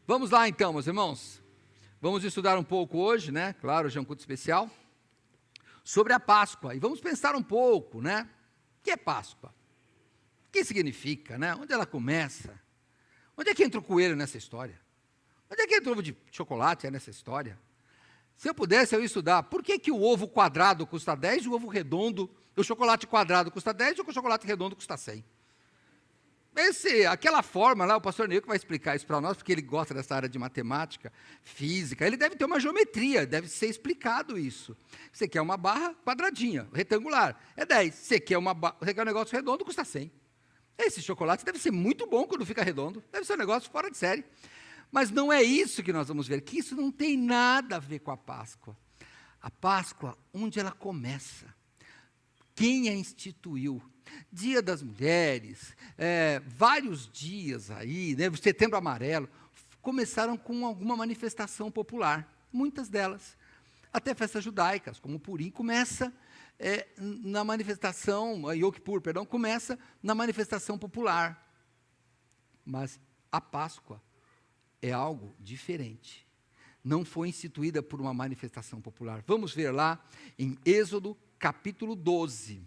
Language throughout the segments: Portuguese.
Vamos lá então, meus irmãos. Vamos estudar um pouco hoje, né? Claro, hoje é um culto especial. Sobre a Páscoa. E vamos pensar um pouco, né? O que é Páscoa? O que significa, né? Onde ela começa? Onde é que entra o coelho nessa história? Onde é que entra o ovo de chocolate nessa história? Se eu pudesse, eu ia estudar. Por que o ovo quadrado custa 10 e o ovo redondo, o chocolate quadrado custa 10 e o chocolate redondo custa 100? Aquela forma lá, o pastor Nilco vai explicar isso para nós, porque ele gosta dessa área de matemática, física, ele deve ter uma geometria, deve ser explicado isso. Você quer uma barra quadradinha, retangular, é 10. Você quer um negócio redondo, custa 100. Esse chocolate deve ser muito bom quando fica redondo, deve ser um negócio fora de série. Mas não é isso que nós vamos ver, que isso não tem nada a ver com a Páscoa. A Páscoa, onde ela começa? Quem a instituiu? Dia das Mulheres, vários dias aí, né, Setembro Amarelo, começaram com alguma manifestação popular, muitas delas. Até festas judaicas, como o Purim, começa na manifestação, Yom Kippur, perdão, começa na manifestação popular. Mas a Páscoa é algo diferente. Não foi instituída por uma manifestação popular. Vamos ver lá em Êxodo capítulo 12.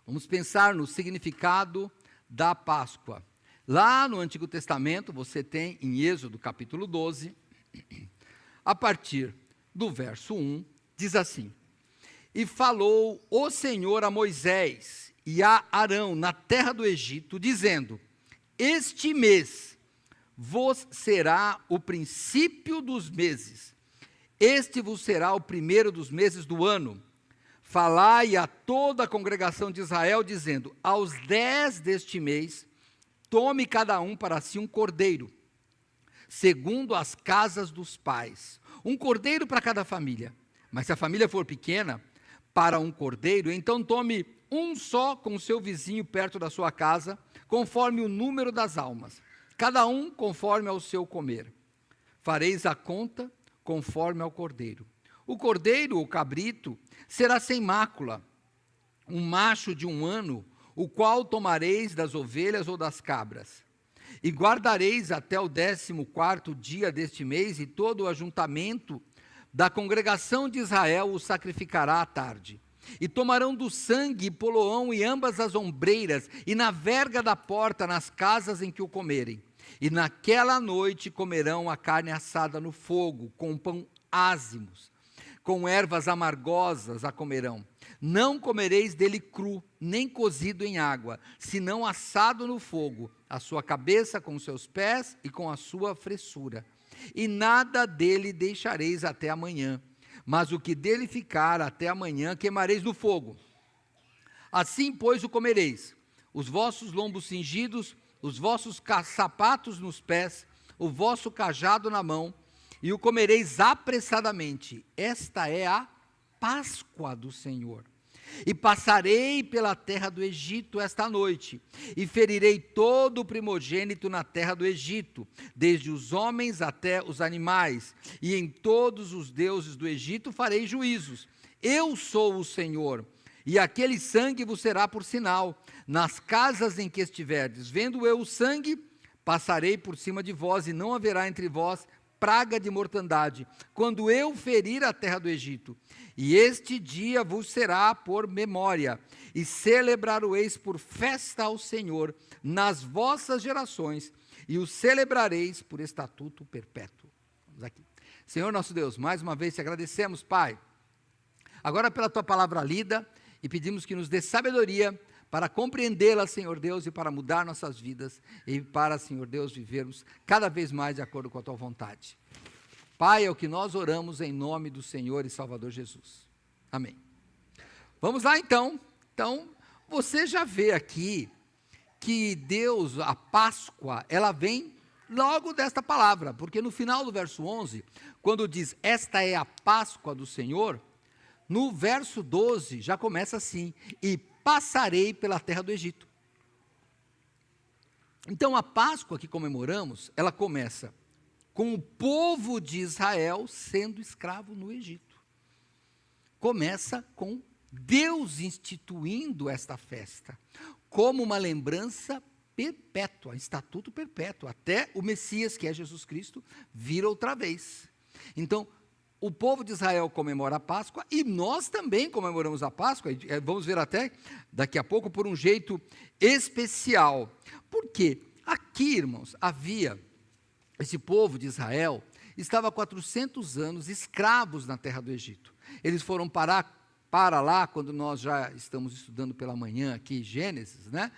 Vamos pensar no significado da Páscoa. Lá no Antigo Testamento, você tem em Êxodo capítulo 12, a partir do verso 1, diz assim: E falou o Senhor a Moisés e a Arão na terra do Egito, dizendo: Este mês vos será o princípio dos meses, este vos será o primeiro dos meses do ano. Falai a toda a congregação de Israel, dizendo: Aos 10 deste mês, tome cada um para si um cordeiro, segundo as casas dos pais, um cordeiro para cada família. Mas se a família for pequena, para um cordeiro, então tome um só com o seu vizinho perto da sua casa, conforme o número das almas, cada um conforme ao seu comer. Fareis a conta conforme ao cordeiro. O cordeiro, o cabrito, será sem mácula, um macho de 1 ano, o qual tomareis das ovelhas ou das cabras. E guardareis até o 14º dia deste mês, e todo o ajuntamento da congregação de Israel o sacrificará à tarde. E tomarão do sangue e poloão e ambas as ombreiras, e na verga da porta, nas casas em que o comerem. E naquela noite comerão a carne assada no fogo, com pão ázimos. Com ervas amargosas a comerão. Não comereis dele cru, nem cozido em água, senão assado no fogo, a sua cabeça com os seus pés e com a sua fressura. E nada dele deixareis até amanhã, mas o que dele ficar até amanhã queimareis no fogo. Assim, pois, o comereis: os vossos lombos cingidos, os vossos sapatos nos pés, o vosso cajado na mão, e o comereis apressadamente. Esta é a Páscoa do Senhor. E passarei pela terra do Egito esta noite, e ferirei todo o primogênito na terra do Egito, desde os homens até os animais, e em todos os deuses do Egito farei juízos. Eu sou o Senhor, e aquele sangue vos será por sinal. Nas casas em que estiverdes, vendo eu o sangue, passarei por cima de vós, e não haverá entre vós praga de mortandade, quando eu ferir a terra do Egito. E este dia vos será por memória, e celebrareis por festa ao Senhor nas vossas gerações, e o celebrareis por estatuto perpétuo. Vamos aqui. Senhor nosso Deus, mais uma vez te agradecemos, Pai, agora pela tua palavra lida, e pedimos que nos dê sabedoria para compreendê-la, Senhor Deus, e para mudar nossas vidas, e para, Senhor Deus, vivermos cada vez mais de acordo com a tua vontade. Pai, é o que nós oramos em nome do Senhor e Salvador Jesus. Amém. Vamos lá então. Então, você já vê aqui que Deus, a Páscoa, ela vem logo desta palavra, porque no final do verso 11, quando diz, esta é a Páscoa do Senhor, no verso 12 já começa assim, e passarei pela terra do Egito. Então a Páscoa que comemoramos, ela começa com o povo de Israel sendo escravo no Egito. Começa com Deus instituindo esta festa, como uma lembrança perpétua, estatuto perpétuo, até o Messias, que é Jesus Cristo, vir outra vez. Então, o povo de Israel comemora a Páscoa e nós também comemoramos a Páscoa, vamos ver até daqui a pouco, por um jeito especial. Por quê? Aqui, irmãos, havia esse povo de Israel, estava há 400 anos escravos na terra do Egito. Eles foram para lá, quando nós já estamos estudando pela manhã aqui, Gênesis, né?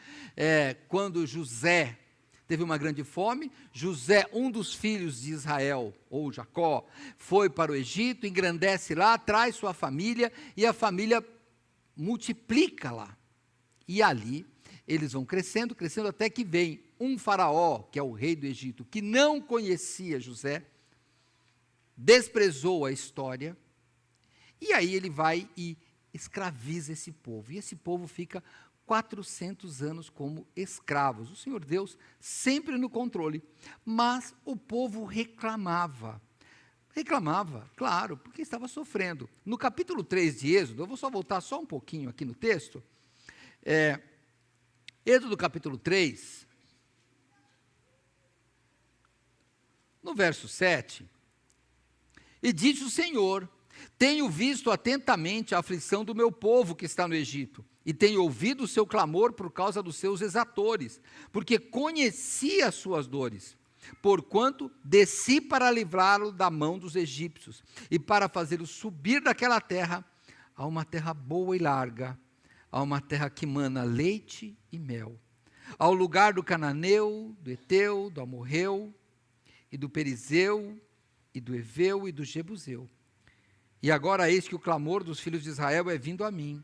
Quando José teve uma grande fome, José, um dos filhos de Israel, ou Jacó, foi para o Egito, engrandece lá, traz sua família, e a família multiplica lá. E ali, eles vão crescendo, crescendo, até que vem um faraó, que é o rei do Egito, que não conhecia José, desprezou a história, e aí ele vai e escraviza esse povo, e esse povo fica 400 anos como escravos. O Senhor Deus sempre no controle, mas o povo reclamava, claro, porque estava sofrendo. No capítulo 3 de Êxodo, eu vou só voltar só um pouquinho aqui no texto, Êxodo capítulo 3, no verso 7, e disse o Senhor: tenho visto atentamente a aflição do meu povo que está no Egito, e tenho ouvido o seu clamor por causa dos seus exatores, porque conheci as suas dores, porquanto desci para livrá-lo da mão dos egípcios, e para fazê-lo subir daquela terra, a uma terra boa e larga, a uma terra que mana leite e mel, ao lugar do cananeu, do Eteu, do Amorreu, e do Perizeu, e do Eveu, e do Jebuseu. E agora eis que o clamor dos filhos de Israel é vindo a mim,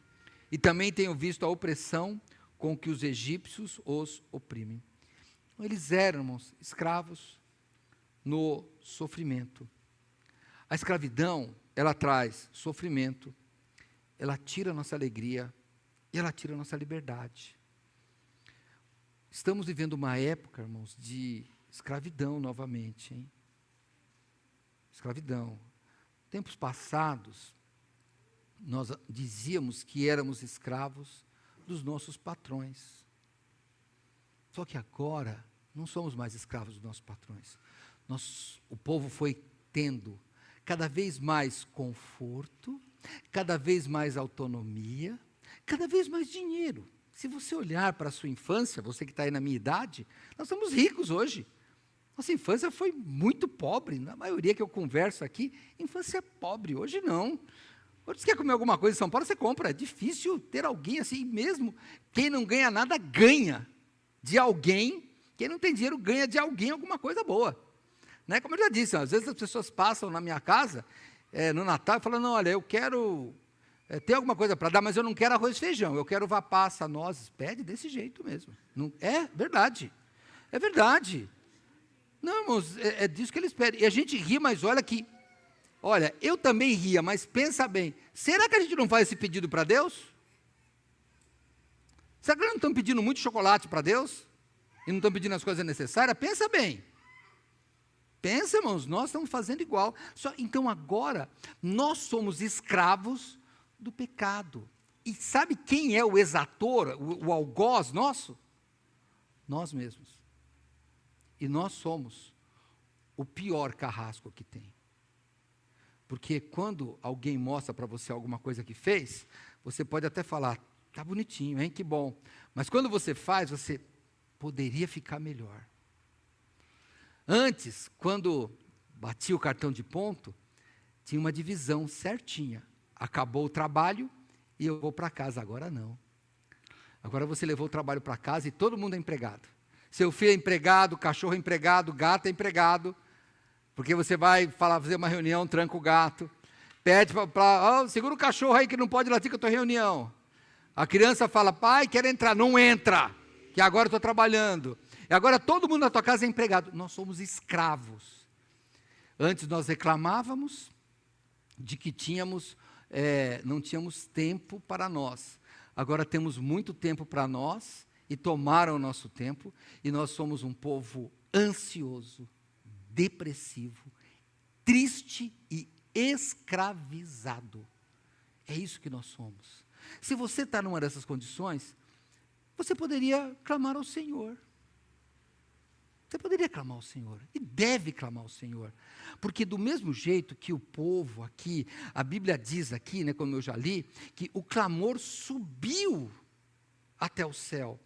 e também tenho visto a opressão com que os egípcios os oprimem. Eles eram, irmãos, escravos no sofrimento. A escravidão, ela traz sofrimento, ela tira a nossa alegria, e ela tira a nossa liberdade. Estamos vivendo uma época, irmãos, de escravidão novamente, hein? Escravidão. Tempos passados, nós dizíamos que éramos escravos dos nossos patrões. Só que agora, não somos mais escravos dos nossos patrões. O povo foi tendo cada vez mais conforto, cada vez mais autonomia, cada vez mais dinheiro. Se você olhar para a sua infância, você que está aí na minha idade, nós somos ricos hoje. Nossa infância foi muito pobre, na maioria que eu converso aqui, infância é pobre, hoje não. Hoje você quer comer alguma coisa em São Paulo, você compra, é difícil ter alguém assim mesmo, quem não ganha nada, ganha de alguém, quem não tem dinheiro, ganha de alguém alguma coisa boa. Né? Como eu já disse, às vezes as pessoas passam na minha casa, no Natal, e falam, não, olha, eu quero ter alguma coisa para dar, mas eu não quero arroz e feijão, eu quero uva passa, nozes, pede desse jeito mesmo. Não, é verdade. Não, irmãos, é disso que eles pedem. E a gente ri, mas olha, eu também ria, mas pensa bem, será que a gente não faz esse pedido para Deus? Será que nós não estamos pedindo muito chocolate para Deus? E não estamos pedindo as coisas necessárias? Pensa bem. Pensa, irmãos, nós estamos fazendo igual. Então agora, nós somos escravos do pecado. E sabe quem é o exator, o algoz nosso? Nós mesmos. E nós somos o pior carrasco que tem. Porque quando alguém mostra para você alguma coisa que fez, você pode até falar, tá bonitinho, hein, que bom. Mas quando você faz, você poderia ficar melhor. Antes, quando batia o cartão de ponto, tinha uma divisão certinha. Acabou o trabalho e eu vou para casa. Agora não. Agora você levou o trabalho para casa e todo mundo é empregado. Seu filho é empregado, cachorro é empregado, gato é empregado, porque você vai fazer uma reunião, tranca o gato, pede para, segura o cachorro aí que não pode latir com a tua reunião. A criança fala, pai, quero entrar, não entra, que agora eu estou trabalhando. E agora todo mundo na tua casa é empregado. Nós somos escravos. Antes nós reclamávamos de que não tínhamos tempo para nós. Agora temos muito tempo para nós, e tomaram o nosso tempo, e nós somos um povo ansioso, depressivo, triste e escravizado. É isso que nós somos. Se você está numa dessas condições, você poderia clamar ao Senhor. Você poderia clamar ao Senhor, e deve clamar ao Senhor, porque do mesmo jeito que o povo aqui, a Bíblia diz aqui, né, como eu já li, que o clamor subiu até o céu.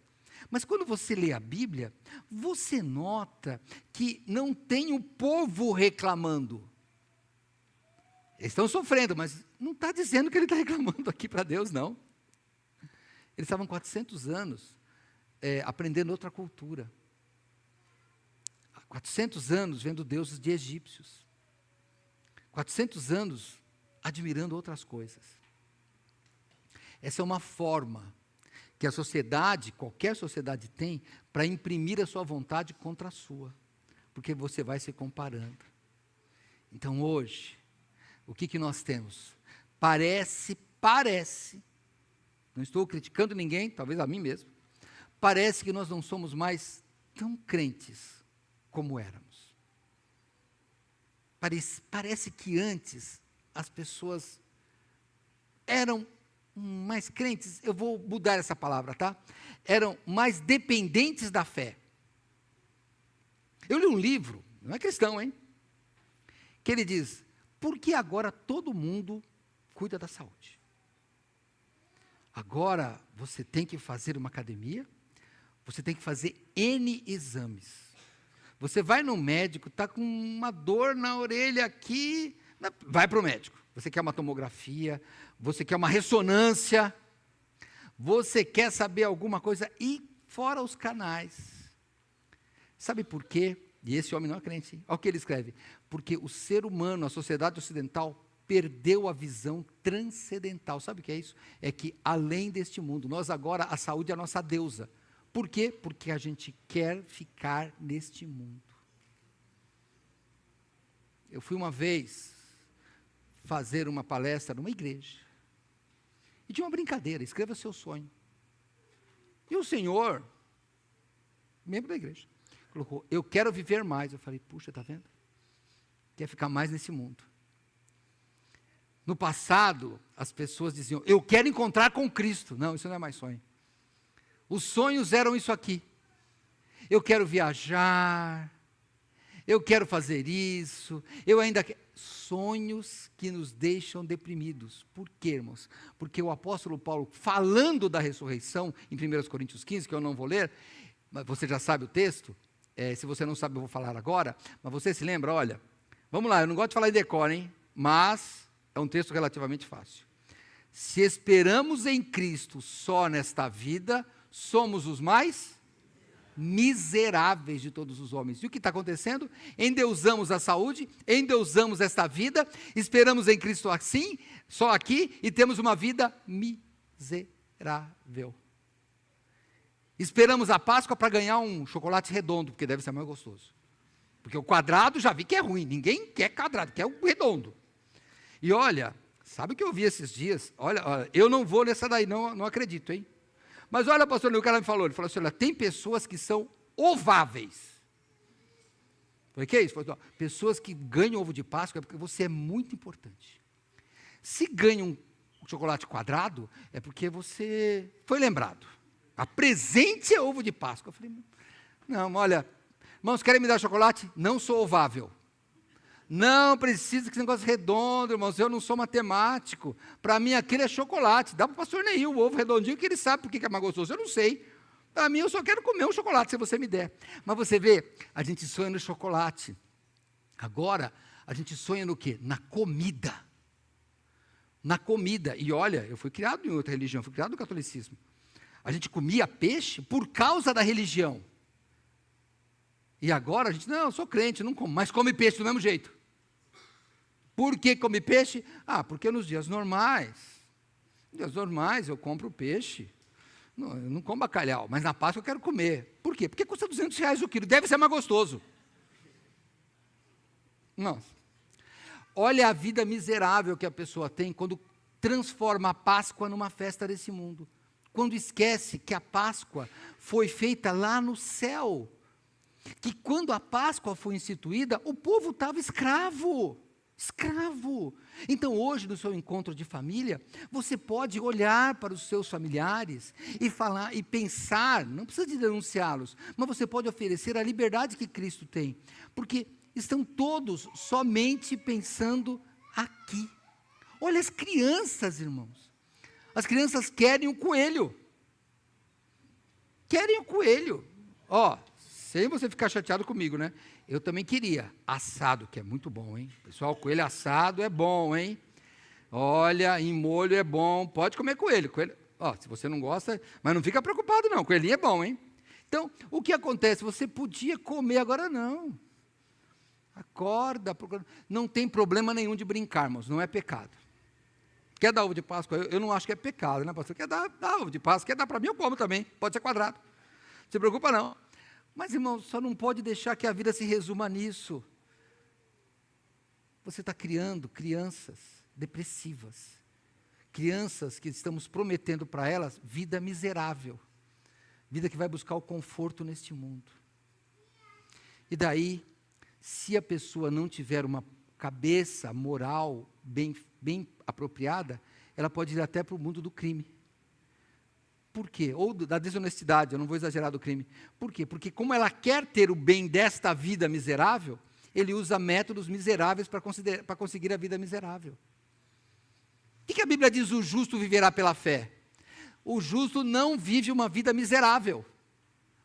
Mas quando você lê a Bíblia, você nota que não tem o povo reclamando. Eles estão sofrendo, mas não está dizendo que ele está reclamando aqui para Deus, não. Eles estavam 400 anos aprendendo outra cultura. 400 anos vendo deuses de egípcios. 400 anos admirando outras coisas. Essa é uma forma que a sociedade, qualquer sociedade tem, para imprimir a sua vontade contra a sua. Porque você vai se comparando. Então hoje, o que nós temos? Parece, não estou criticando ninguém, talvez a mim mesmo, parece que nós não somos mais tão crentes como éramos. Parece que antes as pessoas eram mais crentes, eu vou mudar essa palavra, tá? Eram mais dependentes da fé. Eu li um livro, não é cristão, hein? Que ele diz, por que agora todo mundo cuida da saúde? Agora você tem que fazer uma academia, você tem que fazer N exames. Você vai no médico, está com uma dor na orelha aqui, vai para o médico. Você quer uma tomografia, você quer uma ressonância, você quer saber alguma coisa, e fora os canais. Sabe por quê? E esse homem não é crente, hein? Olha o que ele escreve. Porque o ser humano, a sociedade ocidental, perdeu a visão transcendental. Sabe o que é isso? É que além deste mundo, nós agora, a saúde é a nossa deusa. Por quê? Porque a gente quer ficar neste mundo. Eu fui uma vez fazer uma palestra numa igreja. E tinha uma brincadeira, escreva seu sonho. E o senhor, membro da igreja, colocou, eu quero viver mais. Eu falei, puxa, está vendo? Quer ficar mais nesse mundo. No passado, as pessoas diziam, eu quero encontrar com Cristo. Não, isso não é mais sonho. Os sonhos eram isso aqui. Eu quero viajar, eu quero fazer isso, eu ainda quero. Sonhos que nos deixam deprimidos. Por quê, irmãos? Porque o apóstolo Paulo, falando da ressurreição, em 1 Coríntios 15, que eu não vou ler, mas você já sabe o texto, se você não sabe eu vou falar agora, mas você se lembra, olha, vamos lá, eu não gosto de falar em decor, hein? Mas é um texto relativamente fácil. Se esperamos em Cristo só nesta vida, somos os mais miseráveis de todos os homens. E o que está acontecendo? Endeusamos a saúde, endeusamos esta vida, esperamos em Cristo assim, só aqui, e temos uma vida miserável. Esperamos a Páscoa para ganhar um chocolate redondo, porque deve ser mais gostoso. Porque o quadrado já vi que é ruim, ninguém quer quadrado, quer o redondo. E olha, sabe o que eu vi esses dias? Olha, eu não vou nessa daí, não acredito, hein? Mas olha, pastor, o cara me falou, ele falou assim, olha, tem pessoas que são ováveis. Eu falei, que é isso? Falei, pessoas que ganham ovo de Páscoa é porque você é muito importante. Se ganha um chocolate quadrado, é porque você foi lembrado. A presente é ovo de Páscoa. Eu falei, não, olha, irmãos, querem me dar chocolate? Não sou ovável. Não precisa que esse negócio redondo, irmãos, eu não sou matemático. Para mim aquilo é chocolate. Dá para o pastor Neil o ovo redondinho, que ele sabe por que é mais gostoso. Eu não sei. Para mim eu só quero comer um chocolate, se você me der. Mas você vê, a gente sonha no chocolate. Agora, a gente sonha no quê? Na comida. Na comida. E olha, eu fui criado em outra religião, fui criado no catolicismo. A gente comia peixe por causa da religião. E agora a gente, não, eu sou crente, não como, mas come peixe do mesmo jeito. Por que come peixe? Porque nos dias normais eu compro peixe, eu não como bacalhau, mas na Páscoa eu quero comer. Por quê? Porque custa R$200 o quilo, deve ser mais gostoso. Nossa. Olha a vida miserável que a pessoa tem quando transforma a Páscoa numa festa desse mundo. Quando esquece que a Páscoa foi feita lá no céu. Que quando a Páscoa foi instituída, o povo estava escravo. Escravo. Então hoje, no seu encontro de família, você pode olhar para os seus familiares e falar e pensar, não precisa de denunciá-los, mas você pode oferecer a liberdade que Cristo tem, porque estão todos somente pensando aqui. Olha as crianças, irmãos. As crianças querem o coelho. Querem o coelho. Ó, sem você ficar chateado comigo, né? Eu também queria assado, que é muito bom, hein? Pessoal, coelho assado é bom, hein? Olha, em molho é bom. Pode comer coelho. Ó, se você não gosta, mas não fica preocupado não, coelhinho é bom, hein? Então, o que acontece? Você podia comer, agora não. Acorda, não tem problema nenhum de brincar, irmãos, não é pecado. Quer dar ovo de Páscoa? Eu não acho que é pecado, né, pastor? Quer dar ovo de Páscoa? Quer dar para mim? Eu como também, pode ser quadrado. Não se preocupa não. Mas, irmão, só não pode deixar que a vida se resuma nisso. Você está criando crianças depressivas. Crianças que estamos prometendo para elas vida miserável. Vida que vai buscar o conforto neste mundo. E daí, se a pessoa não tiver uma cabeça moral bem apropriada, ela pode ir até para o mundo do crime. Por quê? Ou da desonestidade, eu não vou exagerar do crime. Por quê? Porque como ela quer ter o bem desta vida miserável, ele usa métodos miseráveis para conseguir a vida miserável. O que a Bíblia diz? O justo viverá pela fé. O justo não vive uma vida miserável,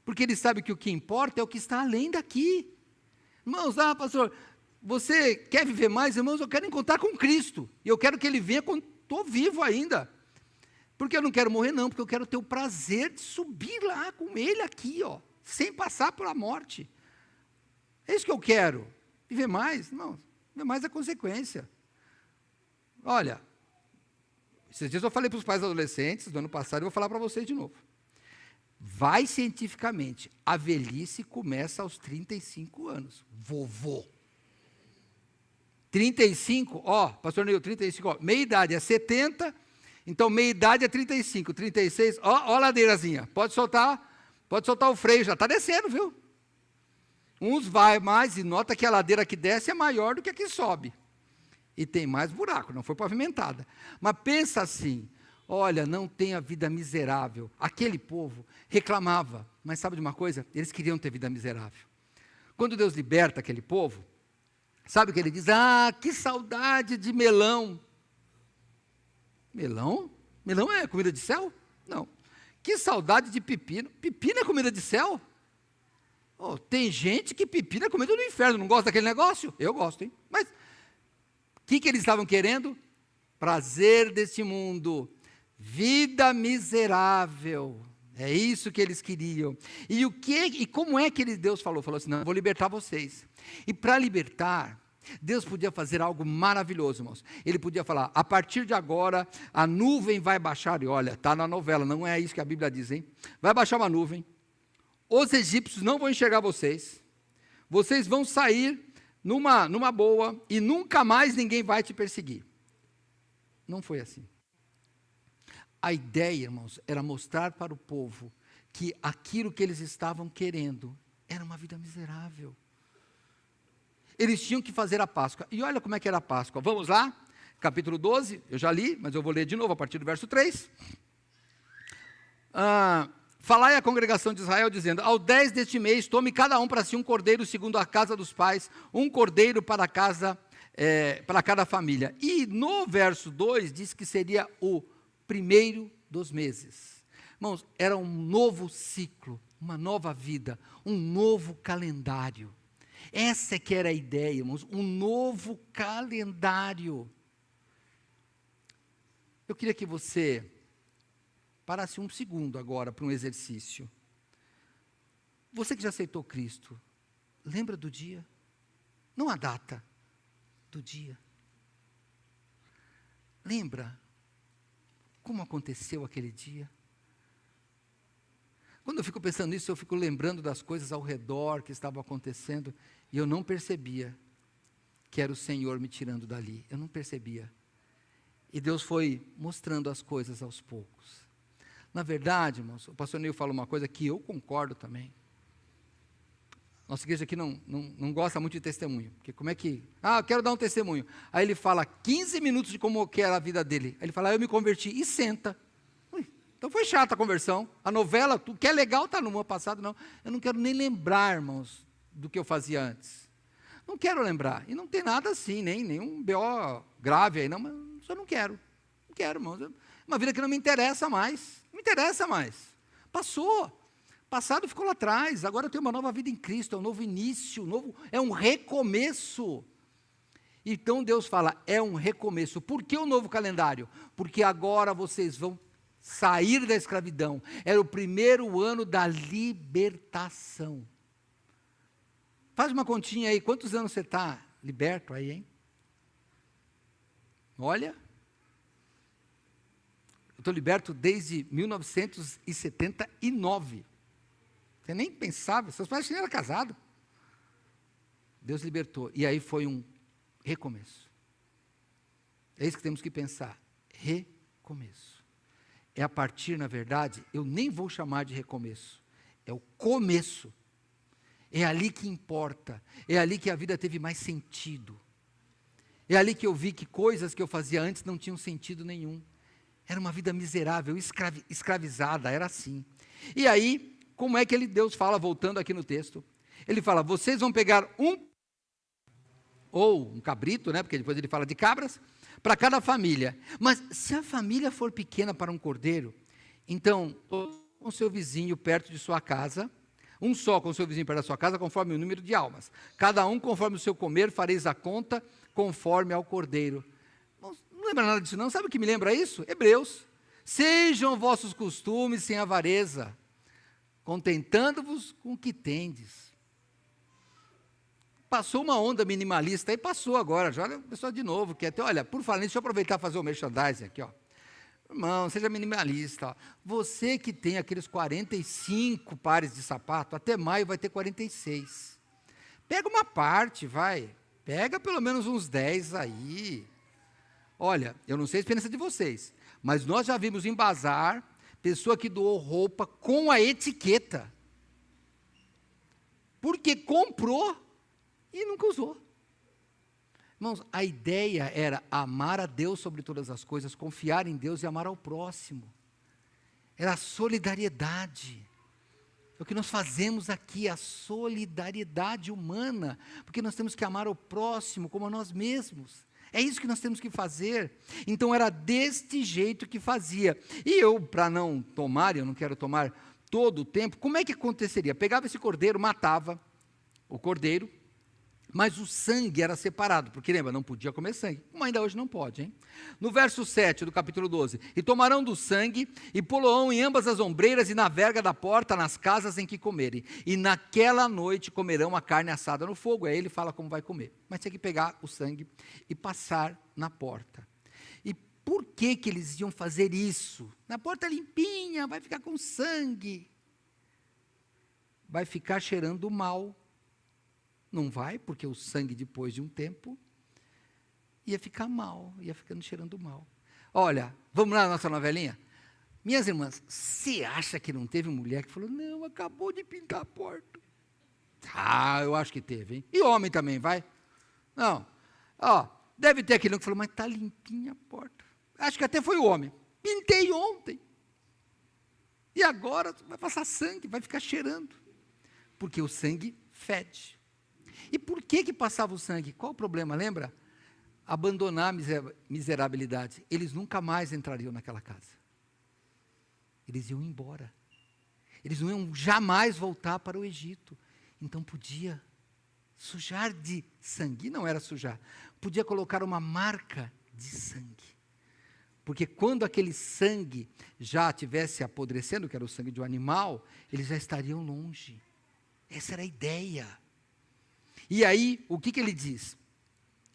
porque ele sabe que o que importa é o que está além daqui. Irmãos, pastor, você quer viver mais? Irmãos, eu quero encontrar com Cristo, e eu quero que Ele venha quando estou vivo ainda, porque eu não quero morrer não, porque eu quero ter o prazer de subir lá com Ele aqui, ó, sem passar pela morte. É isso que eu quero, viver mais. Irmãos, viver mais é consequência. Olha, esses dias eu falei para os pais adolescentes, do ano passado, eu vou falar para vocês de novo. Vai cientificamente, a velhice começa aos 35 anos. Vovô. 35, pastor Neil, 35, meia idade é 70, então meia idade é 35, 36, a ladeirazinha, pode soltar o freio, já está descendo, viu? Uns vai mais e nota que a ladeira que desce é maior do que a que sobe. E tem mais buraco, não foi pavimentada. Mas pensa assim, olha, não tem a vida miserável. Aquele povo reclamava, mas sabe de uma coisa? Eles queriam ter vida miserável. Quando Deus liberta aquele povo, sabe o que ele diz? Que saudade de melão. Melão? Melão é comida de céu? Não. Que saudade de pepino. Pepino é comida de céu? Tem gente que pepino é comida do inferno. Não gosta daquele negócio? Eu gosto, hein? Mas o que eles estavam querendo? Prazer deste mundo. Vida miserável. É isso que eles queriam. E como é que Deus falou? Falou assim, não, eu vou libertar vocês. E para libertar, Deus podia fazer algo maravilhoso, irmãos. Ele podia falar, a partir de agora, a nuvem vai baixar. E olha, está na novela, não é isso que a Bíblia diz, hein? Vai baixar uma nuvem. Os egípcios não vão enxergar vocês. Vocês vão sair numa boa e nunca mais ninguém vai te perseguir. Não foi assim. A ideia, irmãos, era mostrar para o povo que aquilo que eles estavam querendo era uma vida miserável. Eles tinham que fazer a Páscoa. E olha como é que era a Páscoa. Vamos lá? Capítulo 12, eu já li, mas eu vou ler de novo a partir do verso 3. Falai à congregação de Israel, dizendo, ao 10 deste mês, tome cada um para si um cordeiro segundo a casa dos pais, um cordeiro para cada família. E no verso 2 diz que seria o primeiro dos meses. Irmãos, era um novo ciclo, uma nova vida, um novo calendário. Essa que era a ideia, irmãos, um novo calendário. Eu queria que você parasse um segundo agora para um exercício. Você que já aceitou Cristo, lembra do dia? Não a data, do dia. Lembra como aconteceu aquele dia? Quando eu fico pensando nisso, eu fico lembrando das coisas ao redor que estavam acontecendo, e eu não percebia que era o Senhor me tirando dali. Eu não percebia. E Deus foi mostrando as coisas aos poucos. Na verdade, irmãos, o pastor Neil fala uma coisa que eu concordo também. Nossa igreja aqui não gosta muito de testemunho. Porque como é que... eu quero dar um testemunho. Aí ele fala 15 minutos de como que era a vida dele. Aí ele fala, eu me converti. E senta. Então foi chata a conversão. A novela, o que é legal está no ano passado, não. Eu não quero nem lembrar, irmãos, do que eu fazia antes. Não quero lembrar. E não tem nada assim, nenhum BO grave aí, não. Mas eu não quero. Não quero, irmãos. Uma vida que não me interessa mais. Não me interessa mais. Passou. Passado ficou lá atrás, agora eu tenho uma nova vida em Cristo, é um novo início, é um recomeço. Então Deus fala, é um recomeço. Por que o novo calendário? Porque agora vocês vão sair da escravidão. Era o primeiro ano da libertação. Faz uma continha aí, quantos anos você está liberto aí, hein? Olha, eu estou liberto desde 1979. Você nem pensava, seus pais nem eram casados. Deus libertou. E aí foi um recomeço. É isso que temos que pensar. Recomeço. É a partir, na verdade, eu nem vou chamar de recomeço. É o começo. É ali que importa. É ali que a vida teve mais sentido. É ali que eu vi que coisas que eu fazia antes não tinham sentido nenhum. Era uma vida miserável, escravizada, era assim. E aí, como é que Deus fala, voltando aqui no texto? Ele fala, vocês vão pegar ou um cabrito, né, porque depois ele fala de cabras, para cada família. Mas se a família for pequena para um cordeiro, então, com seu vizinho perto de sua casa, um só com seu vizinho perto da sua casa, conforme o número de almas. Cada um conforme o seu comer, fareis a conta, conforme ao cordeiro. Não lembra nada disso não? Sabe o que me lembra isso? Hebreus. Sejam vossos costumes sem avareza, contentando-vos com o que tendes. Passou uma onda minimalista, aí passou agora, já olha o pessoal de novo, que até, olha, por falar nisso, deixa eu aproveitar e fazer o merchandising aqui, ó. Irmão, seja minimalista, ó. Você que tem aqueles 45 pares de sapato, até maio vai ter 46. Pega uma parte, vai, pega pelo menos uns 10 aí. Olha, eu não sei a experiência de vocês, mas nós já vimos em bazar, pessoa que doou roupa com a etiqueta, porque comprou e nunca usou. Irmãos, a ideia era amar a Deus sobre todas as coisas, confiar em Deus e amar ao próximo. Era a solidariedade. É o que nós fazemos aqui, a solidariedade humana, porque nós temos que amar o próximo como a nós mesmos. É isso que nós temos que fazer. Então era deste jeito que fazia. E eu, para não tomar, eu não quero tomar todo o tempo, como é que aconteceria? Pegava esse cordeiro, matava o cordeiro, mas o sangue era separado, porque lembra, não podia comer sangue, como ainda hoje não pode, hein? No verso 7 do capítulo 12, e tomarão do sangue, e poloão em ambas as ombreiras, e na verga da porta, nas casas em que comerem, e naquela noite comerão a carne assada no fogo. Aí ele fala como vai comer, mas tem que pegar o sangue e passar na porta. E por que eles iam fazer isso? Na porta limpinha, vai ficar com sangue, vai ficar cheirando mal. Não vai, porque o sangue, depois de um tempo, ia ficar mal, ia ficando cheirando mal. Olha, vamos lá na nossa novelinha? Minhas irmãs, você acha que não teve mulher que falou, não, acabou de pintar a porta? Eu acho que teve, hein? E homem também, vai? Não. Deve ter aquele que falou, mas está limpinha a porta. Acho que até foi o homem. Pintei ontem. E agora vai passar sangue, vai ficar cheirando. Porque o sangue fede. E por que passava o sangue? Qual o problema, lembra? Abandonar a miserabilidade. Eles nunca mais entrariam naquela casa. Eles iam embora. Eles não iam jamais voltar para o Egito. Então podia sujar de sangue. Não era sujar. Podia colocar uma marca de sangue. Porque quando aquele sangue já estivesse apodrecendo, que era o sangue de um animal, eles já estariam longe. Essa era a ideia. E aí, o que ele diz?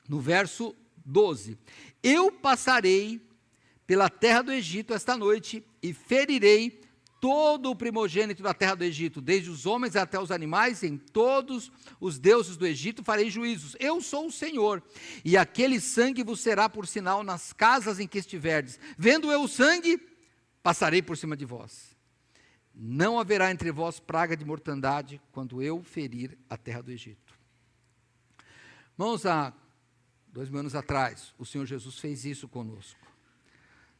No verso 12, eu passarei pela terra do Egito esta noite e ferirei todo o primogênito da terra do Egito, desde os homens até os animais, em todos os deuses do Egito farei juízos. Eu sou o Senhor, e aquele sangue vos será por sinal nas casas em que estiverdes. Vendo eu o sangue, passarei por cima de vós. não haverá entre vós praga de mortandade quando eu ferir a terra do Egito. Irmãos, há 2.000 anos atrás, o Senhor Jesus fez isso conosco.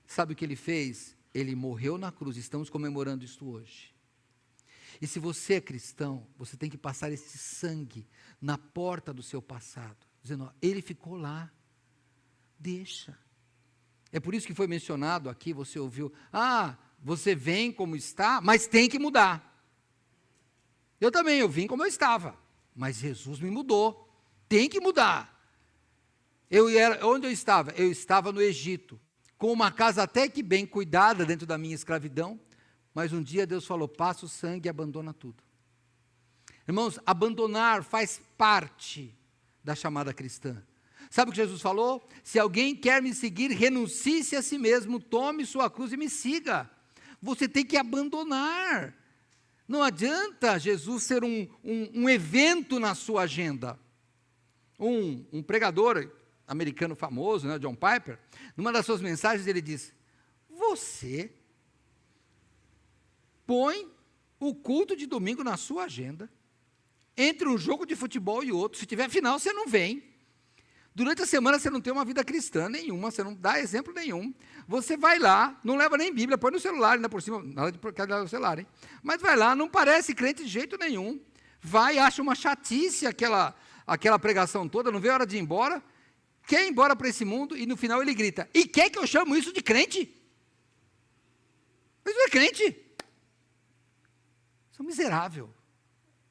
Sabe o que Ele fez? Ele morreu na cruz, estamos comemorando isso hoje. E se você é cristão, você tem que passar esse sangue na porta do seu passado, dizendo, ó, Ele ficou lá, deixa. É por isso que foi mencionado aqui, você ouviu, você vem como está, mas tem que mudar. Eu também, eu vim como eu estava, mas Jesus me mudou, tem que mudar. Onde eu estava? Eu estava no Egito, com uma casa até que bem cuidada dentro da minha escravidão, mas um dia Deus falou, passa o sangue e abandona tudo. Irmãos, abandonar faz parte da chamada cristã. Sabe o que Jesus falou? Se alguém quer me seguir, renuncie-se a si mesmo, tome sua cruz e me siga. Você tem que abandonar. Não adianta Jesus ser um evento na sua agenda. Um pregador americano famoso, né, John Piper, numa das suas mensagens ele diz, você põe o culto de domingo na sua agenda, entre um jogo de futebol e outro, se tiver final você não vem, durante a semana você não tem uma vida cristã nenhuma, você não dá exemplo nenhum, você vai lá, não leva nem Bíblia, põe no celular, ainda por cima, nada de no celular, hein? Mas vai lá, não parece crente de jeito nenhum, vai, acha uma chatice aquela pregação toda, não vê a hora de ir embora, quer ir embora para esse mundo, e no final ele grita, e quer que eu chamo isso de crente? Mas não é crente, isso é um miserável,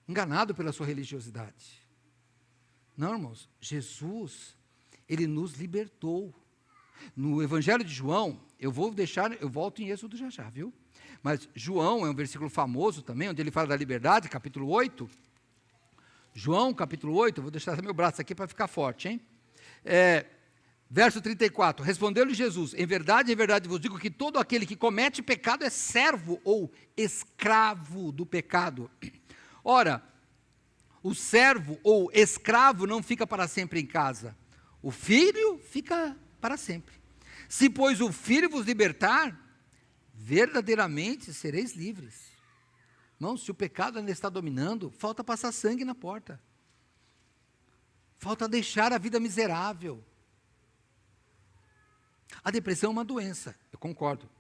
enganado pela sua religiosidade. Não, irmãos, Jesus, Ele nos libertou. No Evangelho de João, eu volto em Êxodo já, viu? Mas João é um versículo famoso também, onde ele fala da liberdade, capítulo 8. João, capítulo 8, eu vou deixar meu braço aqui para ficar forte, hein? Verso 34, respondeu-lhe Jesus, em verdade vos digo que todo aquele que comete pecado é servo ou escravo do pecado. Ora, o servo ou escravo não fica para sempre em casa, o filho fica para sempre. Se, pois, o filho vos libertar, verdadeiramente sereis livres. Irmão, se o pecado ainda está dominando, falta passar sangue na porta, falta deixar a vida miserável. A depressão é uma doença, eu concordo,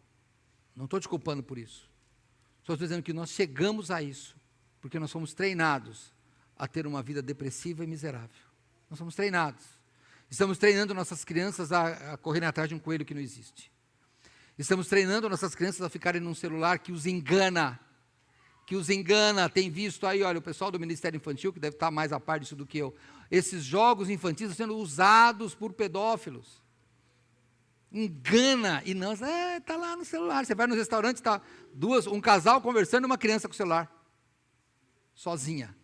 não estou te culpando por isso, só estou dizendo que nós chegamos a isso, porque nós fomos treinados a ter uma vida depressiva e miserável. Nós somos treinados. Estamos treinando nossas crianças a correrem atrás de um coelho que não existe. Estamos treinando nossas crianças a ficarem num celular que os engana. Tem visto aí, olha, o pessoal do Ministério Infantil, que deve estar mais a par disso do que eu, esses jogos infantis sendo usados por pedófilos. Engana, e nós, está lá no celular. Você vai no restaurante, está um casal conversando e uma criança com o celular. Sozinha.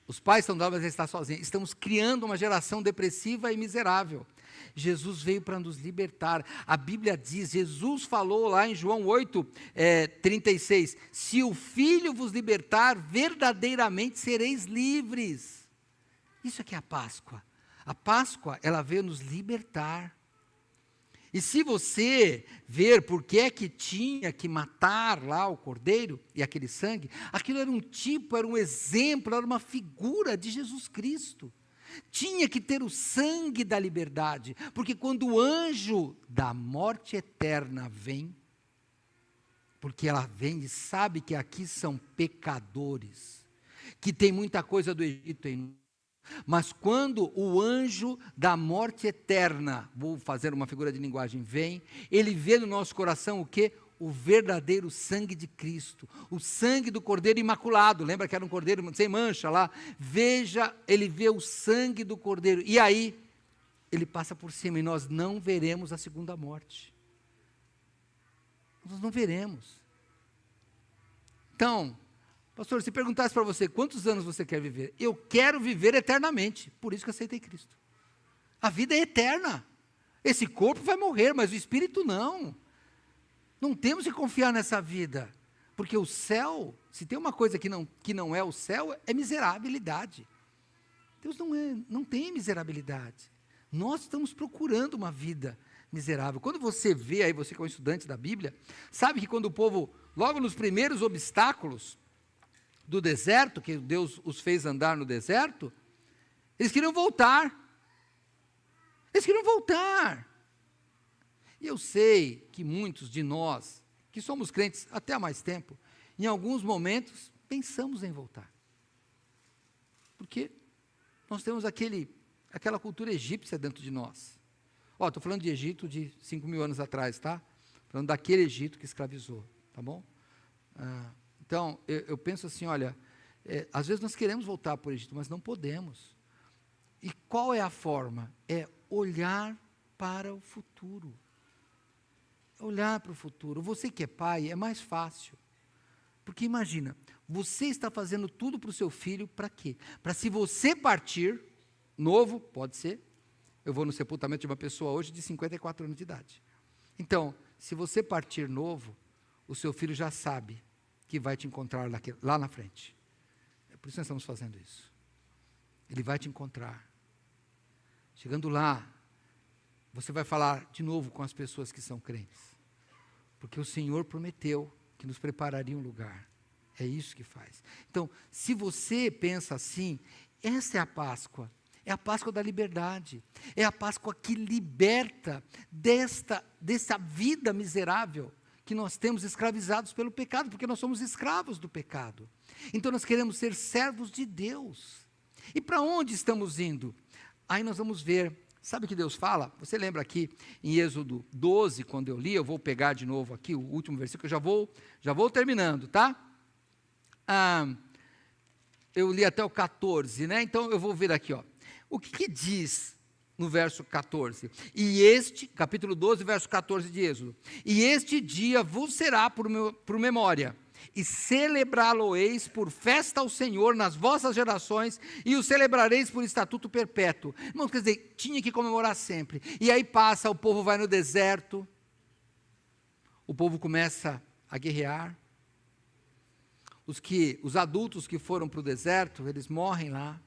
Os pais estão dando, mas ele está sozinho. Estamos criando uma geração depressiva e miserável. Jesus veio para nos libertar. A Bíblia diz, Jesus falou lá em João 8, 36, se o Filho vos libertar, verdadeiramente sereis livres. Isso aqui é a Páscoa. A Páscoa, ela veio nos libertar. E se você ver por que é que tinha que matar lá o cordeiro e aquele sangue, aquilo era um tipo, era um exemplo, era uma figura de Jesus Cristo. Tinha que ter o sangue da liberdade, porque quando o anjo da morte eterna vem, porque ela vem e sabe que aqui são pecadores, que tem muita coisa do Egito em. Mas quando o anjo da morte eterna, vou fazer uma figura de linguagem, vem, ele vê no nosso coração o quê? O verdadeiro sangue de Cristo, o sangue do Cordeiro Imaculado, lembra que era um cordeiro sem mancha lá? Veja, ele vê o sangue do Cordeiro, e aí, ele passa por cima, e nós não veremos a segunda morte. Nós não veremos. Então, pastor, se perguntasse para você, quantos anos você quer viver? Eu quero viver eternamente, por isso que eu aceitei Cristo. A vida é eterna. Esse corpo vai morrer, mas o espírito não. Não temos que confiar nessa vida, porque o céu, se tem uma coisa que não é o céu, é miserabilidade. Deus não tem miserabilidade. Nós estamos procurando uma vida miserável. Quando você vê, aí você que é um estudante da Bíblia, sabe que quando o povo logo nos primeiros obstáculos do deserto, que Deus os fez andar no deserto, eles queriam voltar. Eles queriam voltar. E eu sei que muitos de nós, que somos crentes até há mais tempo, em alguns momentos pensamos em voltar. Porque nós temos aquela cultura egípcia dentro de nós. Estou falando de Egito de 5.000 anos atrás, tá? Falando daquele Egito que escravizou, tá bom? Então, eu penso assim, olha, às vezes nós queremos voltar para o Egito, mas não podemos. E qual é a forma? É olhar para o futuro. Olhar para o futuro. Você que é pai, é mais fácil. Porque imagina, você está fazendo tudo para o seu filho, para quê? Para se você partir, novo, pode ser. Eu vou no sepultamento de uma pessoa hoje de 54 anos de idade. Então, se você partir novo, o seu filho já sabe que vai te encontrar lá na frente. É por isso que nós estamos fazendo isso. Ele vai te encontrar. Chegando lá, você vai falar de novo com as pessoas que são crentes. Porque o Senhor prometeu que nos prepararia um lugar. É isso que faz. Então, se você pensa assim, essa é a Páscoa. É a Páscoa da liberdade. É a Páscoa que liberta dessa vida miserável que nós temos escravizados pelo pecado, porque nós somos escravos do pecado. Então nós queremos ser servos de Deus. E para onde estamos indo? Aí nós vamos ver, sabe o que Deus fala? Você lembra aqui em Êxodo 12, quando eu li, eu vou pegar de novo aqui o último versículo, eu já vou terminando, tá? Eu li até o 14, né? Então eu vou ver aqui, ó. O que diz no verso 14? Capítulo 12, verso 14 de Êxodo. E este dia vos será por memória, e celebrá-lo-eis por festa ao Senhor nas vossas gerações, e o celebrareis por estatuto perpétuo. Irmãos, quer dizer, tinha que comemorar sempre. E aí passa, o povo vai no deserto, o povo começa a guerrear. Os adultos que foram para o deserto, eles morrem lá.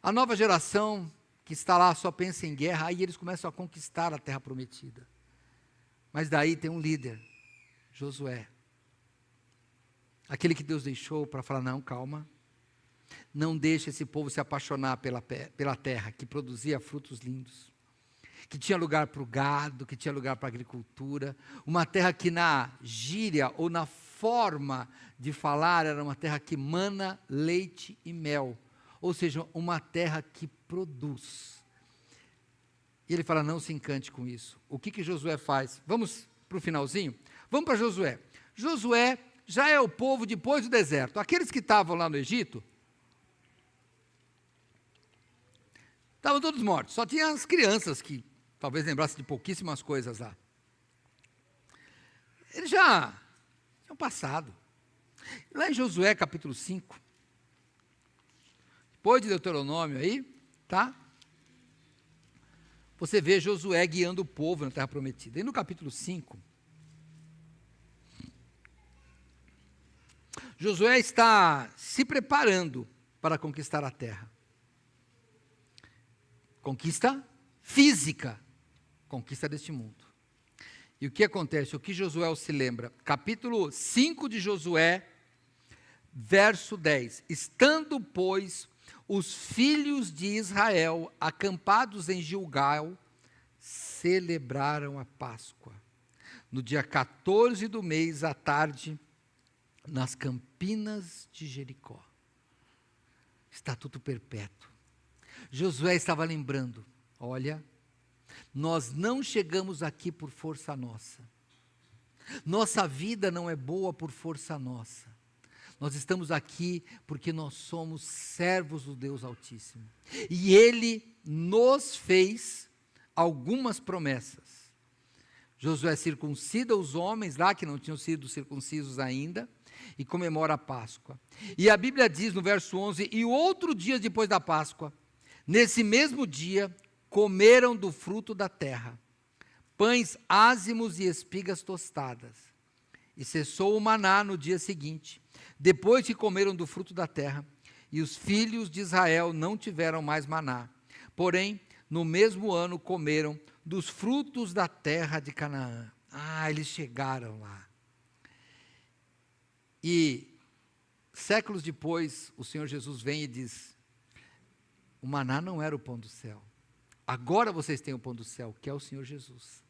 A nova geração que está lá só pensa em guerra, aí eles começam a conquistar a terra prometida. Mas daí tem um líder, Josué. Aquele que Deus deixou para falar, não, calma. Não deixe esse povo se apaixonar pela terra, que produzia frutos lindos. Que tinha lugar para o gado, que tinha lugar para a agricultura. Uma terra que na gíria ou na forma de falar, era uma terra que mana leite e mel. Ou seja, uma terra que produz. E ele fala, não se encante com isso. O que Josué faz? Vamos para o finalzinho? Vamos para Josué. Josué já é o povo depois do deserto. Aqueles que estavam lá no Egito, estavam todos mortos. Só tinha as crianças que talvez lembrassem de pouquíssimas coisas lá. Eles já tinham passado. Lá em Josué capítulo 5, depois de Deuteronômio aí, tá? Você vê Josué guiando o povo na terra prometida. E no capítulo 5, Josué está se preparando para conquistar a terra. Conquista física, conquista deste mundo. E o que acontece? O que Josué se lembra? Capítulo 5 de Josué, verso 10. Estando, pois, os filhos de Israel, acampados em Gilgal, celebraram a Páscoa. No dia 14 do mês, à tarde, nas campinas de Jericó. Estatuto perpétuo. Josué estava lembrando, olha, nós não chegamos aqui por força nossa. Nossa vida não é boa por força nossa. Nós estamos aqui porque nós somos servos do Deus Altíssimo. E Ele nos fez algumas promessas. Josué circuncida os homens lá que não tinham sido circuncisos ainda e comemora a Páscoa. E a Bíblia diz no verso 11, e o outro dia depois da Páscoa, nesse mesmo dia, comeram do fruto da terra, pães ázimos e espigas tostadas. E cessou o maná no dia seguinte, depois que comeram do fruto da terra, e os filhos de Israel não tiveram mais maná. Porém, no mesmo ano comeram dos frutos da terra de Canaã. Eles chegaram lá. E séculos depois, o Senhor Jesus vem e diz: o maná não era o pão do céu. Agora vocês têm o pão do céu, que é o Senhor Jesus.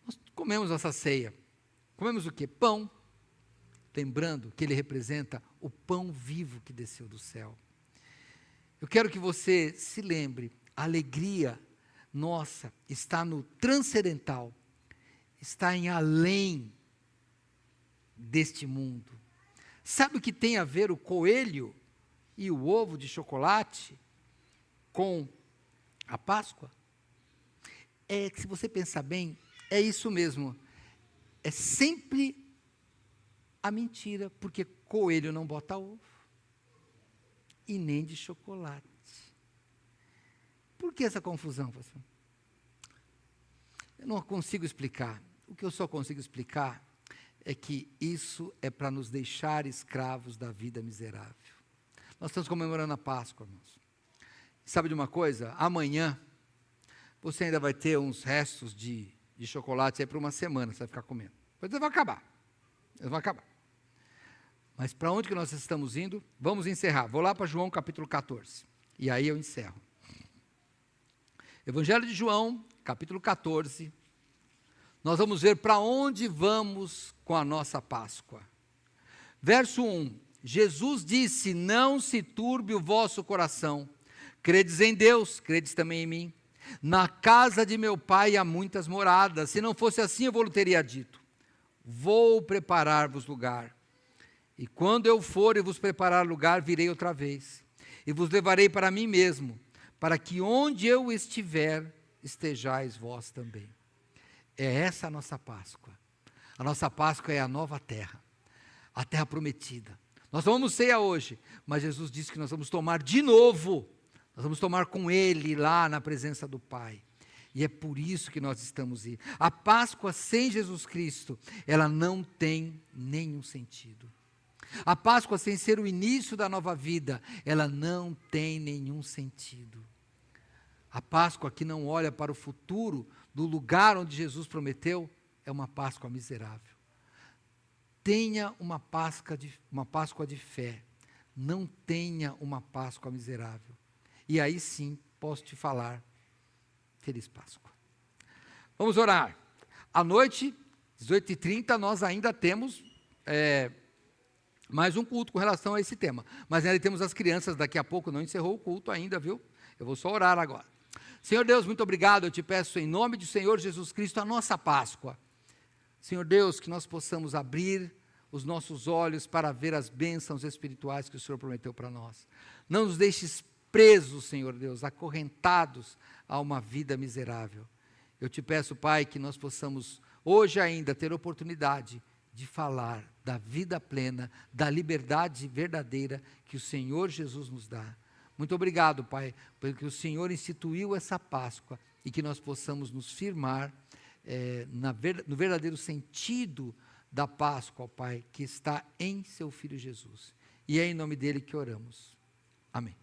Nós comemos nossa ceia. Comemos o quê? Pão. Lembrando que ele representa o pão vivo que desceu do céu. Eu quero que você se lembre, a alegria nossa está no transcendental, está em além deste mundo. Sabe o que tem a ver o coelho e o ovo de chocolate com a Páscoa? É que, se você pensar bem, é isso mesmo. É sempre a mentira, porque coelho não bota ovo e nem de chocolate. Por que essa confusão, pastor? Eu não consigo explicar. O que eu só consigo explicar é que isso é para nos deixar escravos da vida miserável. Nós estamos comemorando a Páscoa, irmãos. Sabe de uma coisa? Amanhã você ainda vai ter uns restos de chocolate aí por uma semana, você vai ficar comendo. Depois ele vai acabar. Eles vão acabar. Mas para onde que nós estamos indo? Vamos encerrar. Vou lá para João capítulo 14. E aí eu encerro. Evangelho de João, capítulo 14. Nós vamos ver para onde vamos com a nossa Páscoa. Verso 1. Jesus disse: não se turbe o vosso coração. Credes em Deus, credes também em mim. Na casa de meu pai há muitas moradas. Se não fosse assim, eu vou lhe teria dito: vou preparar-vos lugar. E quando eu for e vos preparar lugar, virei outra vez, e vos levarei para mim mesmo, para que onde eu estiver, estejais vós também. É essa a nossa Páscoa. A nossa Páscoa é a nova terra, a terra prometida. Nós tomamos ceia hoje, mas Jesus disse que nós vamos tomar de novo, nós vamos tomar com Ele lá na presença do Pai. E é por isso que nós estamos aí. A Páscoa sem Jesus Cristo, ela não tem nenhum sentido. A Páscoa sem ser o início da nova vida, ela não tem nenhum sentido. A Páscoa que não olha para o futuro, do lugar onde Jesus prometeu, é uma Páscoa miserável. Tenha uma Páscoa de fé, não tenha uma Páscoa miserável. E aí sim, posso te falar, Feliz Páscoa. Vamos orar. À noite, 18h30, nós ainda temos mais um culto com relação a esse tema. Mas ainda temos as crianças, daqui a pouco não encerrou o culto ainda, viu? Eu vou só orar agora. Senhor Deus, muito obrigado, eu te peço em nome do Senhor Jesus Cristo, a nossa Páscoa. Senhor Deus, que nós possamos abrir os nossos olhos para ver as bênçãos espirituais que o Senhor prometeu para nós. Não nos deixes presos, Senhor Deus, acorrentados a uma vida miserável. Eu te peço, Pai, que nós possamos hoje ainda ter oportunidade de falar da vida plena, da liberdade verdadeira que o Senhor Jesus nos dá. Muito obrigado, Pai, porque o Senhor instituiu essa Páscoa e que nós possamos nos firmar no verdadeiro sentido da Páscoa, Pai, que está em seu Filho Jesus. E é em nome dele que oramos. Amém.